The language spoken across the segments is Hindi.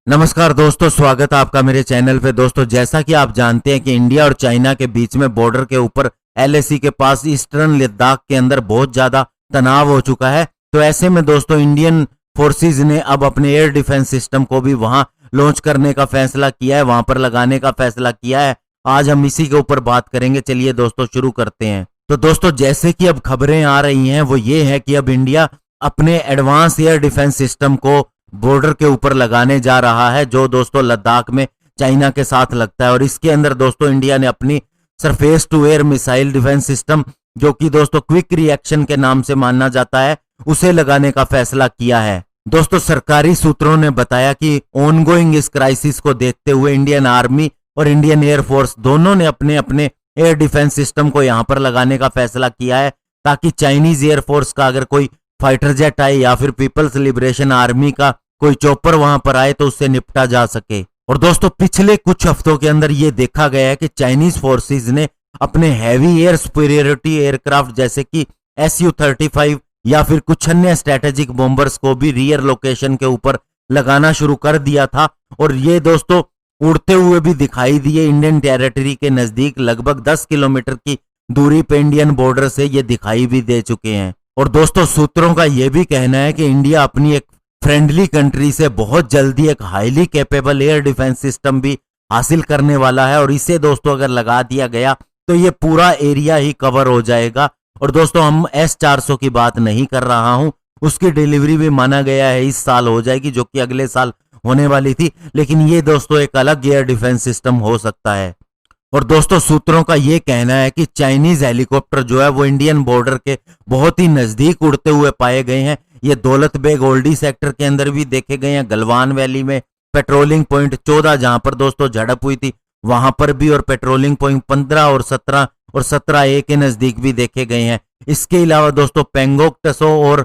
नमस्कार दोस्तों, स्वागत है आपका मेरे चैनल पे। दोस्तों, जैसा कि आप जानते हैं कि इंडिया और चाइना के बीच में बॉर्डर के ऊपर LAC के पास ईस्टर्न लद्दाख के अंदर बहुत ज्यादा तनाव हो चुका है। तो ऐसे में दोस्तों इंडियन फोर्सेस ने अब अपने एयर डिफेंस सिस्टम को भी वहां लॉन्च करने का फैसला किया है, वहां पर लगाने का फैसला किया है। आज हम इसी के ऊपर बात करेंगे। चलिए दोस्तों शुरू करते हैं। तो दोस्तों, जैसे कि अब खबरें आ रही हैं वो ये है कि अब इंडिया अपने एडवांस एयर डिफेंस सिस्टम को बॉर्डर के ऊपर लगाने जा रहा है, जो दोस्तों लद्दाख में चाइना के साथ लगता है। और इसके अंदर दोस्तों इंडिया ने अपनी surface to air missile defence system, जो कि दोस्तों क्विक रिएक्शन के नाम से माना जाता है, उसे लगाने का फैसला किया है। दोस्तों, सरकारी सूत्रों ने बताया कि ऑनगोइंग इस क्राइसिस को देखते हुए इंडियन आर्मी और इंडियन एयरफोर्स दोनों ने अपने अपने एयर डिफेंस सिस्टम को यहां पर लगाने का फैसला किया है, ताकि चाइनीज एयरफोर्स का अगर कोई फाइटर जेट आए या फिर पीपल्स लिबरेशन आर्मी का कोई चॉपर वहां पर आए तो उससे निपटा जा सके। और दोस्तों, पिछले कुछ हफ्तों के अंदर यह देखा गया है कि चाइनीज फोर्सेस ने अपने हैवी एयर सुपीरियरिटी एयरक्राफ्ट जैसे कि Su-35 या फिर कुछ अन्य स्ट्रेटेजिक बॉम्बर्स को भी रियर लोकेशन के ऊपर लगाना शुरू कर दिया था। और ये दोस्तों उड़ते हुए भी दिखाई दिए इंडियन टेरिटरी के नजदीक, लगभग 10 किलोमीटर की दूरी पे इंडियन बॉर्डर से ये दिखाई भी दे चुके हैं। और दोस्तों, सूत्रों का यह भी कहना है कि इंडिया अपनी एक फ्रेंडली कंट्री से बहुत जल्दी एक highly capable air defence system भी हासिल करने वाला है। और इसे दोस्तों अगर लगा दिया गया तो ये पूरा एरिया ही कवर हो जाएगा। और दोस्तों, हम S-400 की बात नहीं कर रहा हूं, उसकी डिलीवरी भी माना गया है इस साल हो जाएगी, जो कि अगले साल होने वाली थी। लेकिन ये दोस्तों एक अलग एयर डिफेंस सिस्टम हो सकता है। और दोस्तों, सूत्रों का यह कहना है कि चाइनीज हेलीकॉप्टर जो है वो इंडियन बॉर्डर के बहुत ही नजदीक उड़ते हुए पाए गए हैं। ये दौलत बेग ओल्डी सेक्टर के अंदर भी देखे गए हैं, गलवान वैली में पेट्रोलिंग पॉइंट 14 जहां पर दोस्तों झड़प हुई थी वहां पर भी, और पेट्रोलिंग पॉइंट 15 और 17A के नजदीक भी देखे गए हैं। इसके अलावा दोस्तों पेंगोक टसो और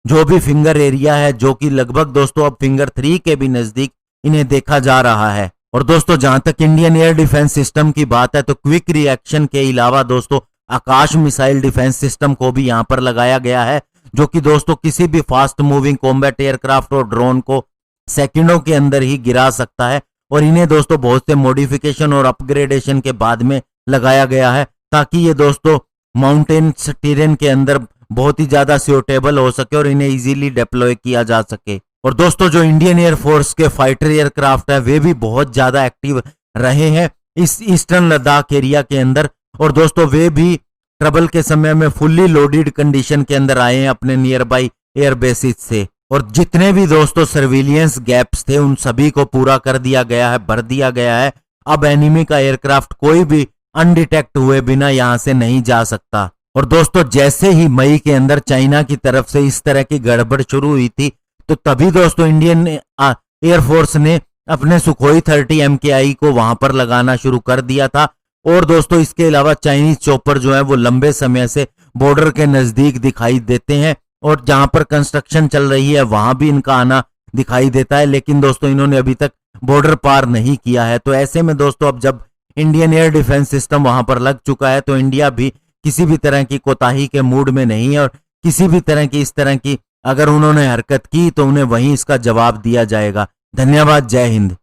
जो भी फिंगर एरिया है, जो कि लगभग दोस्तों अब फिंगर 3 के भी नजदीक इन्हें देखा जा रहा है। और दोस्तों, जहां तक इंडियन एयर डिफेंस सिस्टम की बात है तो क्विक रिएक्शन के अलावा दोस्तों आकाश मिसाइल डिफेंस सिस्टम को भी यहां पर लगाया गया है, जो कि दोस्तों किसी भी फास्ट मूविंग कॉम्बैट एयरक्राफ्ट और ड्रोन को सेकंडों के अंदर ही गिरा सकता है। और इन्हें दोस्तों बहुत से मॉडिफिकेशन और अपग्रेडेशन के बाद में लगाया गया है, ताकि ये दोस्तों माउंटेन टेरेन के अंदर बहुत ही ज्यादा सूटेबल हो सके और इन्हें इजीली डिप्लॉय किया जा सके। और दोस्तों, जो इंडियन एयरफोर्स के फाइटर एयरक्राफ्ट है वे भी बहुत ज्यादा एक्टिव रहे हैं इस ईस्टर्न लद्दाख एरिया के अंदर। और दोस्तों, वे भी ट्रबल के समय में फुल्ली लोडेड कंडीशन के अंदर आए हैं अपने नियर बाई एयर बेसिस से। और जितने भी दोस्तों सर्विलियंस गैप्स थे उन सभी को पूरा कर दिया गया है, भर दिया गया है। अब एनिमी का एयरक्राफ्ट कोई भी अनडिटेक्ट हुए बिना यहां से नहीं जा सकता। और दोस्तों, जैसे ही मई के अंदर चाइना की तरफ से इस तरह की गड़बड़ शुरू हुई थी तो तभी दोस्तों इंडियन एयरफोर्स ने अपने सुखोई 30 MKI को वहां पर लगाना शुरू कर दिया था। और दोस्तों, इसके अलावा चाइनीज चॉपर जो है वो लंबे समय से बॉर्डर के नजदीक दिखाई देते हैं, और जहां पर कंस्ट्रक्शन चल रही है वहां भी इनका आना दिखाई देता है। लेकिन दोस्तों, इन्होंने अभी तक बॉर्डर पार नहीं किया है। तो ऐसे में दोस्तों, अब जब इंडियन एयर डिफेंस सिस्टम वहां पर लग चुका है तो इंडिया भी किसी भी तरह की कोताही के मूड में नहीं है, और किसी भी तरह की इस तरह की अगर उन्होंने हरकत की तो उन्हें वहीं इसका जवाब दिया जाएगा। धन्यवाद। जय हिंद।